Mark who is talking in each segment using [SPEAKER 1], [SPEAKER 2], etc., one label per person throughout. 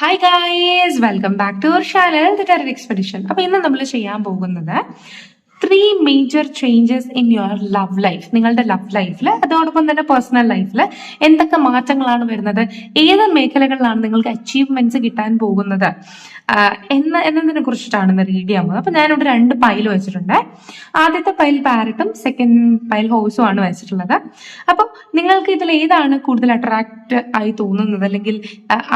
[SPEAKER 1] Hi guys, welcome back to our channel the terror expedition. അപ്പൊ ഇന്ന് നമ്മൾ ചെയ്യാൻ പോകുന്നത് 3 major changes in your love life. നിങ്ങളുടെ ലവ് ലൈഫിൽ, അതോടൊപ്പം തന്നെ പേഴ്സണൽ ലൈഫിൽ എന്തൊക്കെ മാറ്റങ്ങളാണ് വരുന്നത്, ഏത് മേഖലകളിലാണ് നിങ്ങൾക്ക് അച്ചീവ്മെന്റ്സ് കിട്ടാൻ പോകുന്നത് എന്നതിനെ കുറിച്ചിട്ടാണ് ഇന്ന് റീഡ് ചെയ്യാൻ പോകുന്നത്. അപ്പൊ ഞാനിവിടെ 2 പൈൽ വെച്ചിട്ടുണ്ട്. ആദ്യത്തെ പൈൽ പാരറ്റും സെക്കൻഡ് പൈൽ ഹോഴ്സും ആണ് വെച്ചിട്ടുള്ളത്. അപ്പൊ നിങ്ങൾക്ക് ഇതിൽ ഏതാണ് കൂടുതൽ അട്രാക്ട് ആയി തോന്നുന്നത്, അല്ലെങ്കിൽ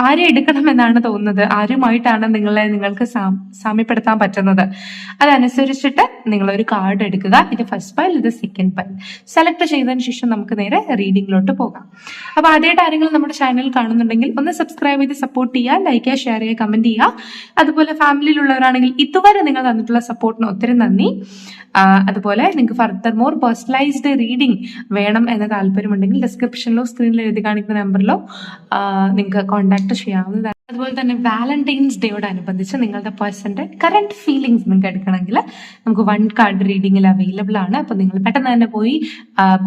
[SPEAKER 1] ആരെ എടുക്കണം എന്നാണ് തോന്നുന്നത്, ആരുമായിട്ടാണ് നിങ്ങൾക്ക് സാമ്യപ്പെടുത്താൻ പറ്റുന്നത്, അതനുസരിച്ചിട്ട് നിങ്ങൾ ഒരു കാർഡ് എടുക്കുക. ഇത് ഫസ്റ്റ് പൈൽ, ഇത് സെക്കൻഡ് പൈൽ. സെലക്ട് ചെയ്തതിന് ശേഷം നമുക്ക് നേരെ റീഡിങ്ങിലോട്ട് പോകാം. അപ്പൊ ആദ്യമായിട്ട് ആരെങ്കിലും നമ്മുടെ ചാനൽ കാണുന്നുണ്ടെങ്കിൽ ഒന്ന് സബ്സ്ക്രൈബ് ചെയ്ത് സപ്പോർട്ട് ചെയ്യുക, ലൈക്ക് ചെയ്യുക, ഷെയർ ചെയ്യുക, കമന്റ് ചെയ്യുക. അതുപോലെ ഫാമിലിയിലുള്ളവരാണെങ്കിൽ ഇതുവരെ നിങ്ങൾ തന്നിട്ടുള്ള സപ്പോർട്ടിന് ഒത്തിരി നന്ദി. അതുപോലെ നിങ്ങൾക്ക് ഫർദർ മോർ പേഴ്സണലൈസ്ഡ് റീഡിംഗ് വേണം എന്ന താല്പര്യമുണ്ടെങ്കിൽ ഡിസ്ക്രിപ്ഷനിലോ സ്ക്രീനിൽ എഴുതി കാണിക്കുന്ന നമ്പറിലോ നിങ്ങൾക്ക് കോൺടാക്ട് ചെയ്യാവുന്നതാണ്. അതുപോലെ തന്നെ വാലന്റൈൻസ് ഡേയോട് അനുബന്ധിച്ച് നിങ്ങളുടെ പേഴ്സന്റെ കറന്റ് ഫീലിംഗ്സ് നിങ്ങൾക്ക് എടുക്കണമെങ്കിൽ നമുക്ക് 1 കാർഡ് റീഡിങ്ങിൽ അവൈലബിൾ ആണ്. അപ്പൊ നിങ്ങൾ പെട്ടെന്ന് തന്നെ പോയി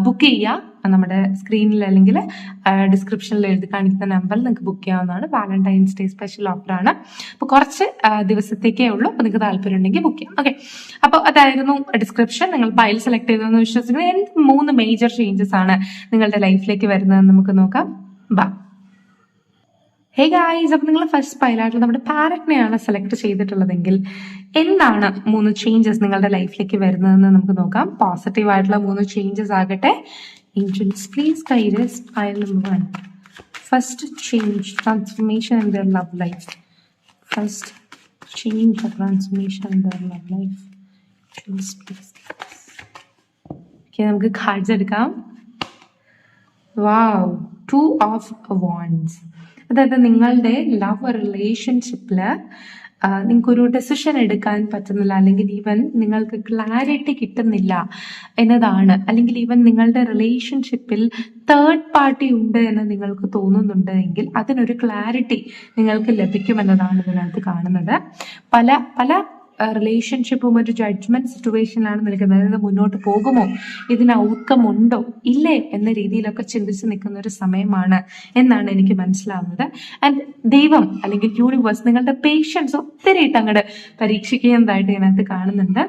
[SPEAKER 1] ബുക്ക് ചെയ്യുക. നമ്മുടെ സ്ക്രീനിൽ അല്ലെങ്കിൽ ഡിസ്ക്രിപ്ഷനിൽ എഴുതി കാണിക്കുന്ന നമ്പറിൽ നിങ്ങൾക്ക് ബുക്ക് ചെയ്യാവുന്നതാണ്. വാലന്റൈൻസ് ഡേ സ്പെഷ്യൽ ഓഫർ ആണ്. അപ്പൊ കുറച്ച് ദിവസത്തേക്കേ ഉള്ളൂ. അപ്പൊ നിങ്ങൾക്ക് താല്പര്യം ഉണ്ടെങ്കിൽ ബുക്ക് ചെയ്യാം. ഓക്കെ, അപ്പൊ അതായിരുന്നു ഡിസ്ക്രിപ്ഷൻ. നിങ്ങൾ ഫയൽ സെലക്ട് ചെയ്തെന്ന് വിശ്വസിക്കുന്നത് 3 മേജർ ചേഞ്ചസ് ആണ് നിങ്ങളുടെ ലൈഫിലേക്ക് വരുന്നതെന്ന് നമുക്ക് നോക്കാം. ബാ. ഹേ ഗായ്സ്, അപ്പൊ നിങ്ങൾ ഫസ്റ്റ് പൈലായിട്ട് നമ്മുടെ പാരറ്റിനെയാണ് സെലക്ട് ചെയ്തിട്ടുള്ളതെങ്കിൽ എന്താണ് 3 ചേഞ്ചസ് നിങ്ങളുടെ ലൈഫിലേക്ക് വരുന്നതെന്ന് നമുക്ക് നോക്കാം. പോസിറ്റീവ് ആയിട്ടുള്ള 3 ചേഞ്ചസ് ആകട്ടെ. Angels, please guide us. Pile number 1. First change, transformation in their love life. First change or transformation in their love life. Angels, please guide us. Okay, നമുക്ക് cards എടുക്കാം. Wow, 2 of Wands. അതായത് നിങ്ങളുടെ love റിലേഷൻഷിപ്പില് നിങ്ങൾക്കൊരു decision എടുക്കാൻ പറ്റുന്നില്ല, അല്ലെങ്കിൽ even നിങ്ങൾക്ക് clarity കിട്ടുന്നില്ല എന്നതാണ്, അല്ലെങ്കിൽ ഈവൻ നിങ്ങളുടെ റിലേഷൻഷിപ്പിൽ തേർഡ് പാർട്ടി ഉണ്ട് എന്ന് നിങ്ങൾക്ക് തോന്നുന്നുണ്ട് എങ്കിൽ അതിനൊരു ക്ലാരിറ്റി നിങ്ങൾക്ക് ലഭിക്കുമെന്നതാണ് ഇതിനകത്ത് കാണുന്നത്. പല പല റിലേഷൻഷിപ്പും ഒരു ജഡ്ജ്മെന്റ് സിറ്റുവേഷനിലാണ് നിൽക്കുന്നത്. അതായത് മുന്നോട്ട് പോകുമോ, ഇതിന് ഔട്ട്കം ഉണ്ടോ ഇല്ലേ എന്ന രീതിയിലൊക്കെ ചിന്തിച്ച് നിൽക്കുന്ന ഒരു സമയമാണ് എന്നാണ് എനിക്ക് മനസ്സിലാവുന്നത്. ആൻഡ് ദൈവം അല്ലെങ്കിൽ യൂണിവേഴ്സ് നിങ്ങളുടെ പേഷ്യൻസ് ഒത്തിരി അങ്ങോട്ട് പരീക്ഷിക്കുന്നതായിട്ട് ഇതിനകത്ത് കാണുന്നുണ്ട്.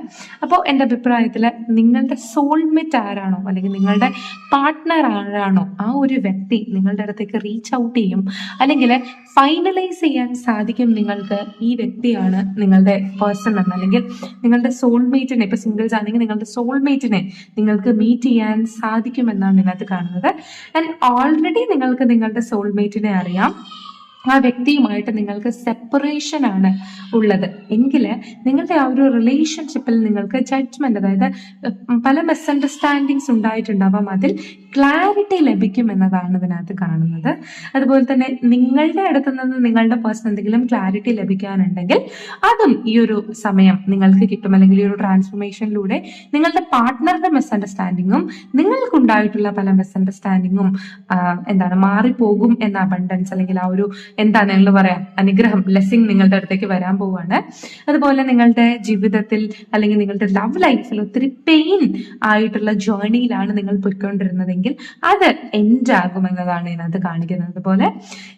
[SPEAKER 1] അപ്പോൾ എൻ്റെ അഭിപ്രായത്തിൽ നിങ്ങളുടെ സോൾമേറ്റ് ആരാണോ, അല്ലെങ്കിൽ നിങ്ങളുടെ പാർട്ട്ണർ ആരാണോ, ആ ഒരു വ്യക്തി നിങ്ങളുടെ അടുത്തേക്ക് റീച്ച് ഔട്ട് ചെയ്യും, അല്ലെങ്കിൽ ഫൈനലൈസ് ചെയ്യാൻ സാധിക്കും നിങ്ങൾക്ക് ഈ വ്യക്തിയാണ് നിങ്ങളുടെ പേഴ്സൺ, അല്ലെങ്കിൽ നിങ്ങളുടെ സോൾമേറ്റിനെ, ഇപ്പൊ സിംഗിൾസ് ആണെങ്കിൽ നിങ്ങളുടെ സോൾമേറ്റിനെ നിങ്ങൾക്ക് മീറ്റ് ചെയ്യാൻ സാധിക്കുമെന്നാണ് ഇതിനകത്ത് കാണുന്നത്. ആൻഡ് ഓൾറെഡി നിങ്ങൾക്ക് നിങ്ങളുടെ സോൾമേറ്റിനെ അറിയാം. ആ വ്യക്തിയുമായിട്ട് നിങ്ങൾക്ക് സെപ്പറേഷൻ ആണ് ഉള്ളത് എങ്കിൽ നിങ്ങളുടെ ആ ഒരു റിലേഷൻഷിപ്പിൽ നിങ്ങൾക്ക് ജഡ്ജ്മെന്റ്, അതായത് പല മിസ്അണ്ടർസ്റ്റാൻഡിങ്സ് ഉണ്ടായിട്ടുണ്ടാവാം, അതിൽ ക്ലാരിറ്റി ലഭിക്കും എന്നതാണ് ഇതിനകത്ത് കാണുന്നത്. അതുപോലെ തന്നെ നിങ്ങളുടെ അടുത്ത് നിന്ന് നിങ്ങളുടെ പേഴ്സൺ എന്തെങ്കിലും ക്ലാരിറ്റി ലഭിക്കാനുണ്ടെങ്കിൽ അതും ഈ ഒരു സമയം നിങ്ങൾക്ക് കിട്ടും, അല്ലെങ്കിൽ ഈ ഒരു ട്രാൻസ്ഫോർമേഷനിലൂടെ നിങ്ങളുടെ പാർട്ട്ണറുടെ മിസ്അണ്ടർസ്റ്റാൻഡിങ്ങും നിങ്ങൾക്കുണ്ടായിട്ടുള്ള പല മിസ്അണ്ടർസ്റ്റാൻഡിങ്ങും മാറിപ്പോകും എന്ന അബണ്ടൻസ്, അല്ലെങ്കിൽ ആ ഒരു എന്താണ് ഞങ്ങൾ പറയാം, അനുഗ്രഹം, ബ്ലെസ്സിങ് നിങ്ങളുടെ അടുത്തേക്ക് വരാൻ പോവാണ്. അതുപോലെ നിങ്ങളുടെ ജീവിതത്തിൽ അല്ലെങ്കിൽ നിങ്ങളുടെ ലവ് ലൈഫിൽ ഒത്തിരി പെയിൻ ആയിട്ടുള്ള ജേർണിയിലാണ് നിങ്ങൾ പോയിക്കൊണ്ടിരുന്നതെങ്കിൽ അത് എൻഡ് ആകുമെന്നതാണ് ഇതിനകത്ത് കാണിക്കുന്നത്. അതുപോലെ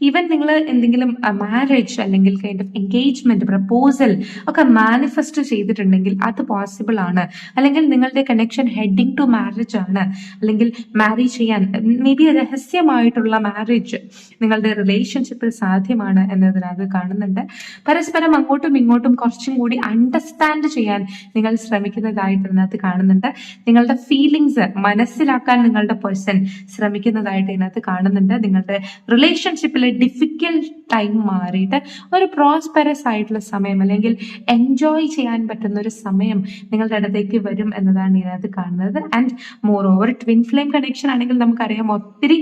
[SPEAKER 1] ഈവൻ നിങ്ങൾ എന്തെങ്കിലും മാരേജ് അല്ലെങ്കിൽ കൈൻഡ് ഓഫ് എൻഗേജ്മെന്റ്, പ്രപ്പോസൽ ഒക്കെ മാനിഫെസ്റ്റ് ചെയ്തിട്ടുണ്ടെങ്കിൽ അത് പോസിബിൾ ആണ്, അല്ലെങ്കിൽ നിങ്ങളുടെ കണക്ഷൻ ഹെഡിങ് ടു മാരേജ് ആണ്, അല്ലെങ്കിൽ മാരേജ് ചെയ്യാൻ മേ ബി രഹസ്യമായിട്ടുള്ള മാരേജ് നിങ്ങളുടെ റിലേഷൻഷിപ്പിൽ സാധ്യമാണ് എന്നതിനകത്ത് കാണുന്നുണ്ട്. പരസ്പരം അങ്ങോട്ടും ഇങ്ങോട്ടും കുറച്ചും കൂടി അണ്ടർസ്റ്റാൻഡ് ചെയ്യാൻ നിങ്ങൾ ശ്രമിക്കുന്നതായിട്ട് ഇതിനകത്ത് കാണുന്നുണ്ട്. നിങ്ങളുടെ ഫീലിങ്സ് മനസ്സിലാക്കാൻ നിങ്ങളുടെ പേഴ്സൺ ശ്രമിക്കുന്നതായിട്ട് ഇതിനകത്ത് കാണുന്നുണ്ട്. നിങ്ങളുടെ റിലേഷൻഷിപ്പിലെ ഡിഫിക്കൽട്ട് ടൈം മാറിയിട്ട് ഒരു പ്രോസ്പെറസ് ആയിട്ടുള്ള സമയം, അല്ലെങ്കിൽ എൻജോയ് ചെയ്യാൻ പറ്റുന്ന ഒരു സമയം നിങ്ങളുടെ അടുത്തേക്ക് വരും എന്നതാണ് ഇതിനകത്ത് കാണുന്നത്. And more over twin flame connection ആണെങ്കിൽ നമുക്കറിയാം ഒത്തിരി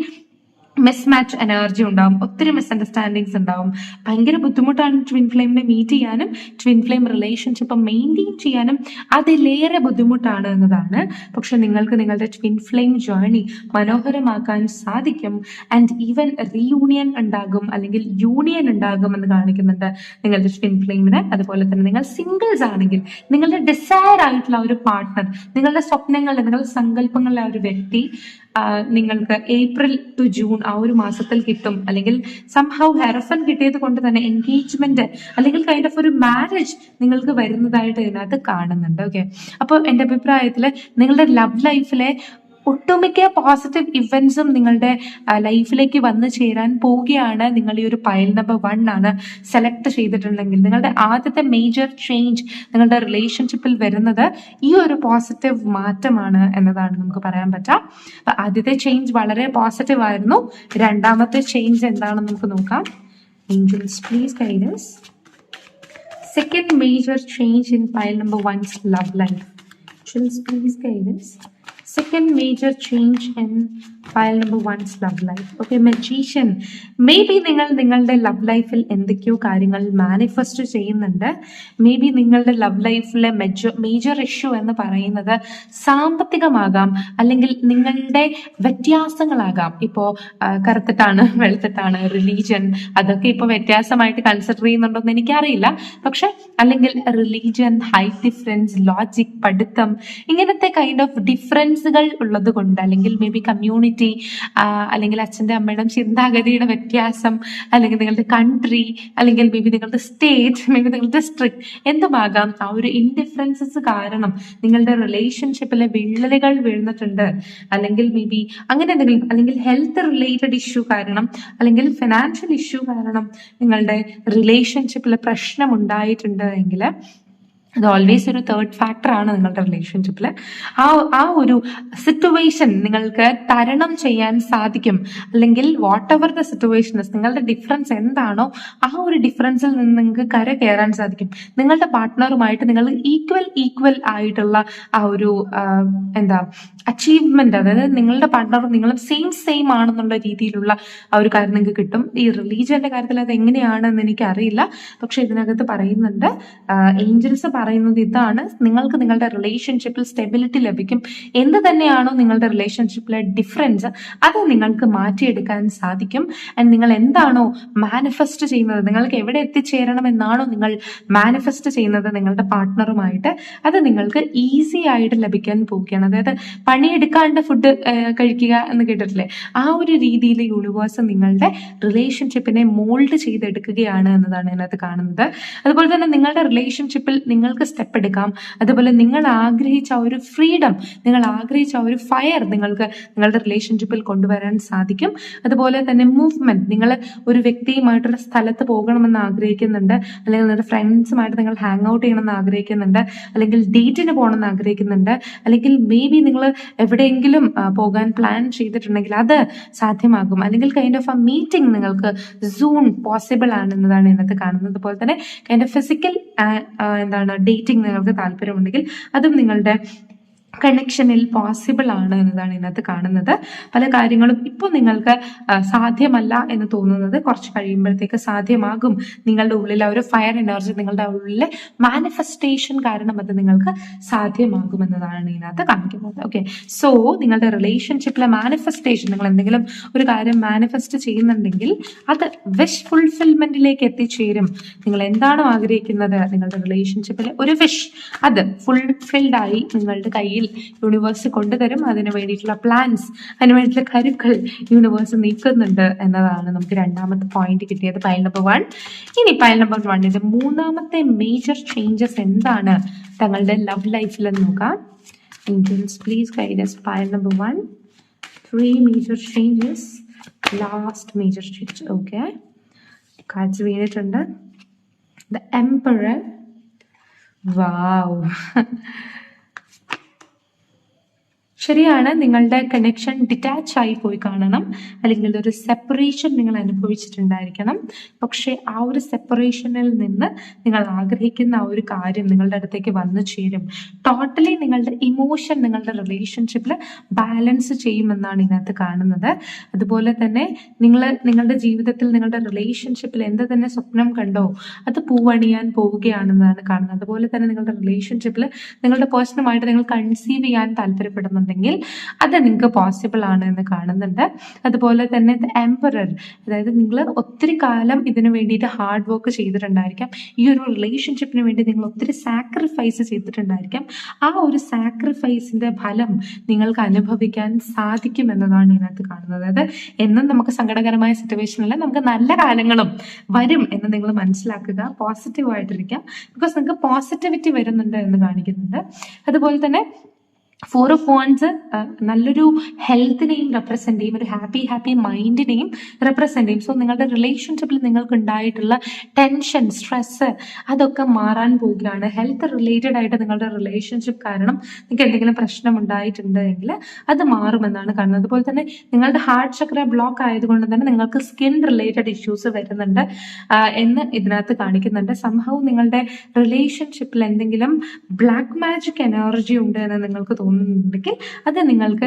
[SPEAKER 1] മിസ്മാച്ച് എനർജി ഉണ്ടാവും, ഒത്തിരി മിസ്അണ്ടർസ്റ്റാൻഡിങ്സ് ഉണ്ടാവും. ഭയങ്കര ബുദ്ധിമുട്ടാണ് ട്വിൻ ഫ്ലെയിമിനെ മീറ്റ് ചെയ്യാനും ട്വിൻ ഫ്ലെയിം റിലേഷൻഷിപ്പ് മെയിൻറ്റെയിൻ ചെയ്യാനും അതിലേറെ ബുദ്ധിമുട്ടാണ് എന്നതാണ്. പക്ഷെ നിങ്ങൾക്ക് നിങ്ങളുടെ ട്വിൻ ഫ്ലെയിം ജേർണി മനോഹരമാക്കാൻ സാധിക്കും. ആൻഡ് ഈവൻ റീയൂണിയൻ ഉണ്ടാകും, അല്ലെങ്കിൽ യൂണിയൻ ഉണ്ടാകും എന്ന് കാണിക്കുന്നുണ്ട് നിങ്ങളുടെ ട്വിൻ ഫ്ലെയിമിന്. അതുപോലെ തന്നെ നിങ്ങൾ സിംഗിൾസ് ആണെങ്കിൽ നിങ്ങളുടെ ഡിസയർ ആയിട്ടുള്ള ഒരു പാർട്ട്ണർ, നിങ്ങളുടെ സ്വപ്നങ്ങളുടെ, നിങ്ങളുടെ സങ്കല്പങ്ങളിലെ ഒരു വ്യക്തി നിങ്ങൾക്ക് ഏപ്രിൽ ടു ജൂൺ ആ ഒരു മാസത്തിൽ കിട്ടും, അല്ലെങ്കിൽ സംഹൗ ഹെറഫൻ കിട്ടിയത് കൊണ്ട് തന്നെ എൻഗേജ്മെന്റ് അല്ലെങ്കിൽ കൈൻഡ് ഓഫ് ഒരു മാരേജ് നിങ്ങൾക്ക് വരുന്നതായിട്ട് ഇതിനകത്ത് കാണുന്നുണ്ട്. ഓക്കെ, അപ്പോൾ എൻ്റെ അഭിപ്രായത്തിൽ നിങ്ങളുടെ ലവ് ലൈഫിലെ ഒട്ടുമിക്ക പോസിറ്റീവ് ഇവന്റ്സും നിങ്ങളുടെ ലൈഫിലേക്ക് വന്നു ചേരാൻ പോവുകയാണ്. നിങ്ങൾ ഈ ഒരു പൈൽ നമ്പർ 1 ആണ് സെലക്ട് ചെയ്തിട്ടുണ്ടെങ്കിൽ നിങ്ങളുടെ ആദ്യത്തെ മേജർ ചേഞ്ച് നിങ്ങളുടെ റിലേഷൻഷിപ്പിൽ വരുന്നത് ഈ ഒരു പോസിറ്റീവ് മാറ്റമാണ് എന്നതാണ് നമുക്ക് പറയാൻ പറ്റാം. ആദ്യത്തെ ചേഞ്ച് വളരെ പോസിറ്റീവ് ആയിരുന്നു. രണ്ടാമത്തെ ചേഞ്ച് എന്താണെന്ന് നമുക്ക് നോക്കാം. Angels please guide us. Second major change in pile number 1's love life. Angels please guide us. Second major change in pile number 1's love life. Okay, magician. Maybe നിങ്ങൾ നിങ്ങളുടെ love ലൈഫിൽ എന്തൊക്കെയോ കാര്യങ്ങൾ manifest ചെയ്യുന്നുണ്ട്. May be നിങ്ങളുടെ love ലൈഫിലെ major issue എന്ന് പറയുന്നത് സാമ്പത്തികമാകാം, അല്ലെങ്കിൽ നിങ്ങളുടെ വ്യത്യാസങ്ങളാകാം. ഇപ്പോൾ കറുത്തിട്ടാണ് വെളുത്തിട്ടാണ്, റിലീജിയൻ, അതൊക്കെ ഇപ്പോൾ വ്യത്യാസമായിട്ട് കൺസിഡർ ചെയ്യുന്നുണ്ടോന്ന് എനിക്കറിയില്ല. പക്ഷെ അല്ലെങ്കിൽ റിലീജിയൻ, ഹൈറ്റ് ഡിഫറൻസ്, ലോജിക്, പഠിത്തം, ഇങ്ങനത്തെ കൈൻഡ് ഓഫ് ഡിഫറൻസുകൾ ഉള്ളത് കൊണ്ട്, അല്ലെങ്കിൽ മേ ബി കമ്മ്യൂണിറ്റി, അല്ലെങ്കിൽ അച്ഛൻ്റെ അമ്മയുടെ ചിന്താഗതിയുടെ വ്യത്യാസം, അല്ലെങ്കിൽ നിങ്ങളുടെ കൺട്രി, അല്ലെങ്കിൽ മേ ബി നിങ്ങളുടെ സ്റ്റേറ്റ്, മേ ബി നിങ്ങളുടെ ഡിസ്ട്രിക്ട്, എന്തുമാകാം, ആ ഒരു ഇൻഡിഫറൻസസ് കാരണം നിങ്ങളുടെ റിലേഷൻഷിപ്പിലെ വിള്ളലുകൾ വീഴുന്നിട്ടുണ്ട്. അല്ലെങ്കിൽ മേ ബി അങ്ങനെ എന്തെങ്കിലും, അല്ലെങ്കിൽ ഹെൽത്ത് റിലേറ്റഡ് ഇഷ്യൂ കാരണം, അല്ലെങ്കിൽ ഫിനാൻഷ്യൽ ഇഷ്യൂ കാരണം നിങ്ങളുടെ റിലേഷൻഷിപ്പിൽ പ്രശ്നം ഉണ്ടായിട്ടുണ്ട് എങ്കിൽ അത് ഓൾവേസ് ഒരു തേർഡ് ഫാക്ടർ ആണ് നിങ്ങളുടെ റിലേഷൻഷിപ്പിൽ. ആ ഒരു സിറ്റുവേഷൻ നിങ്ങൾക്ക് തരണം ചെയ്യാൻ സാധിക്കും. അല്ലെങ്കിൽ വാട്ട് എവർ ദ സിറ്റുവേഷൻ, നിങ്ങളുടെ ഡിഫറൻസ് എന്താണോ ആ ഒരു ഡിഫറൻസിൽ നിന്ന് നിങ്ങൾക്ക് കര കയറാൻ സാധിക്കും. നിങ്ങളുടെ പാർട്ട്ണറുമായിട്ട് നിങ്ങൾ ഈക്വൽ ആയിട്ടുള്ള ആ ഒരു അച്ചീവ്മെന്റ്, അതായത് നിങ്ങളുടെ പാർട്ട്ണറും നിങ്ങളും സെയിം ആണെന്നുള്ള രീതിയിലുള്ള ആ ഒരു കാര്യം നിങ്ങൾക്ക് കിട്ടും. ഈ റിലീജിയന്റെ കാര്യത്തിൽ അത് എങ്ങനെയാണെന്ന് എനിക്കറിയില്ല. പക്ഷെ ഇതിനകത്ത് പറയുന്നുണ്ട്, ഏഞ്ചൽസ് പറയുന്നത് ഇതാണ്: നിങ്ങൾക്ക് നിങ്ങളുടെ റിലേഷൻഷിപ്പിൽ സ്റ്റെബിലിറ്റി ലഭിക്കും. എന്ത് തന്നെയാണോ നിങ്ങളുടെ റിലേഷൻഷിപ്പിലെ ഡിഫറൻസ്, അത് നിങ്ങൾക്ക് മാറ്റിയെടുക്കാൻ സാധിക്കും. ആൻഡ് നിങ്ങൾ എന്താണോ മാനിഫെസ്റ്റ് ചെയ്യുന്നത്, നിങ്ങൾക്ക് എവിടെ എത്തിച്ചേരണം എന്നാണോ നിങ്ങൾ മാനിഫെസ്റ്റ് ചെയ്യുന്നത് നിങ്ങളുടെ പാർട്ട്ണറുമായിട്ട്, അത് നിങ്ങൾക്ക് ഈസി ആയിട്ട് ലഭിക്കാൻ പോവുകയാണ്. അതായത് പണിയെടുക്കാണ്ട് ഫുഡ് കഴിക്കുക എന്ന് കേട്ടിട്ടില്ലേ, ആ ഒരു രീതിയിൽ യൂണിവേഴ്സ് നിങ്ങളുടെ റിലേഷൻഷിപ്പിനെ മോൾഡ് ചെയ്തെടുക്കുകയാണ് എന്നതാണ് ഇതിനകത്ത് കാണുന്നത്. അതുപോലെ തന്നെ നിങ്ങളുടെ റിലേഷൻഷിപ്പിൽ നിങ്ങൾക്ക് സ്റ്റെപ്പ് എടുക്കാം. അതുപോലെ നിങ്ങൾ ആഗ്രഹിച്ച ആ ഒരു ഫ്രീഡം, നിങ്ങൾ ആഗ്രഹിച്ച ആ ഒരു ഫയർ നിങ്ങൾക്ക് നിങ്ങളുടെ റിലേഷൻഷിപ്പിൽ കൊണ്ടുവരാൻ സാധിക്കും. അതുപോലെ തന്നെ മൂവ്മെന്റ്, നിങ്ങൾ ഒരു വ്യക്തിയുമായിട്ടുള്ള സ്ഥലത്ത് പോകണമെന്ന് ആഗ്രഹിക്കുന്നുണ്ട്, അല്ലെങ്കിൽ നിങ്ങളുടെ ഫ്രണ്ട്സുമായിട്ട് നിങ്ങൾ ഹാങ് ഔട്ട് ചെയ്യണമെന്ന് ആഗ്രഹിക്കുന്നുണ്ട്, അല്ലെങ്കിൽ ഡേറ്റിന് പോകണമെന്ന് ആഗ്രഹിക്കുന്നുണ്ട്, അല്ലെങ്കിൽ മേ ബി നിങ്ങൾ എവിടെയെങ്കിലും പോകാൻ പ്ലാൻ ചെയ്തിട്ടുണ്ടെങ്കിൽ അത് സാധ്യമാകും. അല്ലെങ്കിൽ കൈൻഡ് ഓഫ് ആ മീറ്റിംഗ് നിങ്ങൾക്ക് സൂൺ പോസിബിൾ ആണെന്നതാണ് ഇതിനകത്ത് കാണുന്നത്. അതുപോലെ തന്നെ കൈൻഡ് ഓഫ് ഫിസിക്കൽ ഡേറ്റിംഗ് നിങ്ങൾക്ക് താല്പര്യമുണ്ടെങ്കിൽ അതും നിങ്ങളുടെ കണക്ഷനിൽ പോസിബിൾ ആണ് എന്നതാണ് ഇതിനകത്ത് കാണുന്നത്. പല കാര്യങ്ങളും ഇപ്പോൾ നിങ്ങൾക്ക് സാധ്യമല്ല എന്ന് തോന്നുന്നത് കുറച്ച് കഴിയുമ്പോഴത്തേക്ക് സാധ്യമാകും. നിങ്ങളുടെ ഉള്ളിൽ ആ ഒരു ഫയർ എനർജി, നിങ്ങളുടെ ഉള്ളിലെ മാനിഫെസ്റ്റേഷൻ കാരണം അത് നിങ്ങൾക്ക് സാധ്യമാകും എന്നതാണ് ഇതിനകത്ത് കാണിക്കുന്നത്. ഓക്കെ, സോ നിങ്ങളുടെ റിലേഷൻഷിപ്പിലെ മാനിഫെസ്റ്റേഷൻ, നിങ്ങൾ എന്തെങ്കിലും ഒരു കാര്യം മാനിഫെസ്റ്റ് ചെയ്യുന്നുണ്ടെങ്കിൽ അത് വിഷ് ഫുൾഫിൽമെന്റിലേക്ക് എത്തിച്ചേരും. നിങ്ങൾ എന്താണോ ആഗ്രഹിക്കുന്നത്, നിങ്ങളുടെ റിലേഷൻഷിപ്പിലെ ഒരു വിഷ്, അത് ഫുൾഫിൽഡ് ആയി നിങ്ങളുടെ കയ്യിൽ യൂണിവേഴ്സ് കൊണ്ടുതരും. അതിനു വേണ്ടിയിട്ടുള്ള പ്ലാൻസ്, അതിനു വേണ്ടിയിട്ടുള്ള കരുക്കൾ യൂണിവേഴ്സ് നീക്കുന്നുണ്ട് എന്നതാണ് നമുക്ക് രണ്ടാമത്തെ പോയിന്റ് കിട്ടിയത്, പൈൽ നമ്പർ 1. ഇനി പൈൽ നമ്പർ 1ന്റെ മൂന്നാമത്തെ മേജർ ചേഞ്ചസ് എന്താണ് തങ്ങളുടെ ലവ് ലൈഫിൽ എന്ന് നോക്കാം. Angels please guide us. Pile number 1, 3 major changes, last major change. Okay, cards വീണിട്ടുണ്ട്. The emperor. വാവ്, ശരിയാണ്, നിങ്ങളുടെ കണക്ഷൻ ഡിറ്റാച്ച് ആയി പോയി കാണണം, അല്ലെങ്കിൽ ഒരു സെപ്പറേഷൻ നിങ്ങൾ അനുഭവിച്ചിട്ടുണ്ടായിരിക്കണം. പക്ഷെ ആ ഒരു സെപ്പറേഷനിൽ നിന്ന് നിങ്ങൾ ആഗ്രഹിക്കുന്ന ആ ഒരു കാര്യം നിങ്ങളുടെ അടുത്തേക്ക് വന്നു ചേരും. ടോട്ടലി നിങ്ങളുടെ ഇമോഷൻ നിങ്ങളുടെ റിലേഷൻഷിപ്പിൽ ബാലൻസ് ചെയ്യുമെന്നാണ് ഇതിനകത്ത് കാണുന്നത്. അതുപോലെ തന്നെ നിങ്ങളുടെ ജീവിതത്തിൽ നിങ്ങളുടെ റിലേഷൻഷിപ്പിൽ എന്ത് തന്നെ സ്വപ്നം കണ്ടോ അത് പൂവണിയാൻ പോവുകയാണെന്നാണ് കാണുന്നത്. അതുപോലെ തന്നെ നിങ്ങളുടെ റിലേഷൻഷിപ്പിൽ നിങ്ങളുടെ പേഴ്സണുമായിട്ട് നിങ്ങൾ കൺസീവ് ചെയ്യാൻ താല്പര്യപ്പെടുന്നുണ്ടെങ്കിൽ ഉണ്ടെങ്കിൽ അത് നിങ്ങൾക്ക് പോസിബിൾ ആണ് എന്ന് കാണുന്നുണ്ട്. അതുപോലെ തന്നെ എംപറർ, അതായത് നിങ്ങൾ ഒത്തിരി കാലം ഇതിനു വേണ്ടിയിട്ട് ഹാർഡ് വർക്ക് ചെയ്തിട്ടുണ്ടായിരിക്കാം. ഈ ഒരു റിലേഷൻഷിപ്പിന് വേണ്ടി നിങ്ങൾ ഒത്തിരി സാക്രിഫൈസ് ചെയ്തിട്ടുണ്ടായിരിക്കാം. ആ ഒരു സാക്രിഫൈസിന്റെ ഫലം നിങ്ങൾക്ക് അനുഭവിക്കാൻ സാധിക്കും എന്നതാണ് ഇതിനകത്ത് കാണുന്നത്. അതായത് എന്നും നമുക്ക് സങ്കടകരമായ സിറ്റുവേഷനിൽ നമുക്ക് നല്ല കാലങ്ങളും വരും എന്ന് നിങ്ങൾ മനസ്സിലാക്കുക. പോസിറ്റീവായിട്ടിരിക്കാം. ബിക്കോസ് നിങ്ങൾക്ക് പോസിറ്റിവിറ്റി വരുന്നുണ്ട് എന്ന് കാണിക്കുന്നുണ്ട്. അതുപോലെ തന്നെ 4 of Wands നല്ലൊരു ഹെൽത്തിനെയും റെപ്രസെന്റ് ചെയ്യും, ഒരു ഹാപ്പി മൈൻഡിനെയും റെപ്രസെന്റ് ചെയ്യും. സോ നിങ്ങളുടെ റിലേഷൻഷിപ്പിൽ നിങ്ങൾക്ക് ഉണ്ടായിട്ടുള്ള ടെൻഷൻ, സ്ട്രെസ് അതൊക്കെ മാറാൻ പോവുകയാണ്. ഹെൽത്ത് റിലേറ്റഡ് ആയിട്ട് നിങ്ങളുടെ റിലേഷൻഷിപ്പ് കാരണം നിങ്ങൾക്ക് എന്തെങ്കിലും പ്രശ്നം ഉണ്ടായിട്ടുണ്ടെങ്കിൽ അത് മാറുമെന്നാണ് കാണുന്നത്. അതുപോലെ തന്നെ നിങ്ങളുടെ ഹാർട്ട് ചക്ര ബ്ലോക്ക് ആയതുകൊണ്ട് തന്നെ നിങ്ങൾക്ക് സ്കിൻ റിലേറ്റഡ് ഇഷ്യൂസ് വരുന്നുണ്ട് എന്ന് ഇതിനകത്ത് കാണിക്കുന്നുണ്ട്. സംഭവം നിങ്ങളുടെ റിലേഷൻഷിപ്പിൽ എന്തെങ്കിലും ബ്ലാക്ക് മാജിക് എനർജി ഉണ്ട് എന്ന് നിങ്ങൾക്ക് തോന്നുന്നുണ്ടെങ്കിൽ അത് നിങ്ങൾക്ക്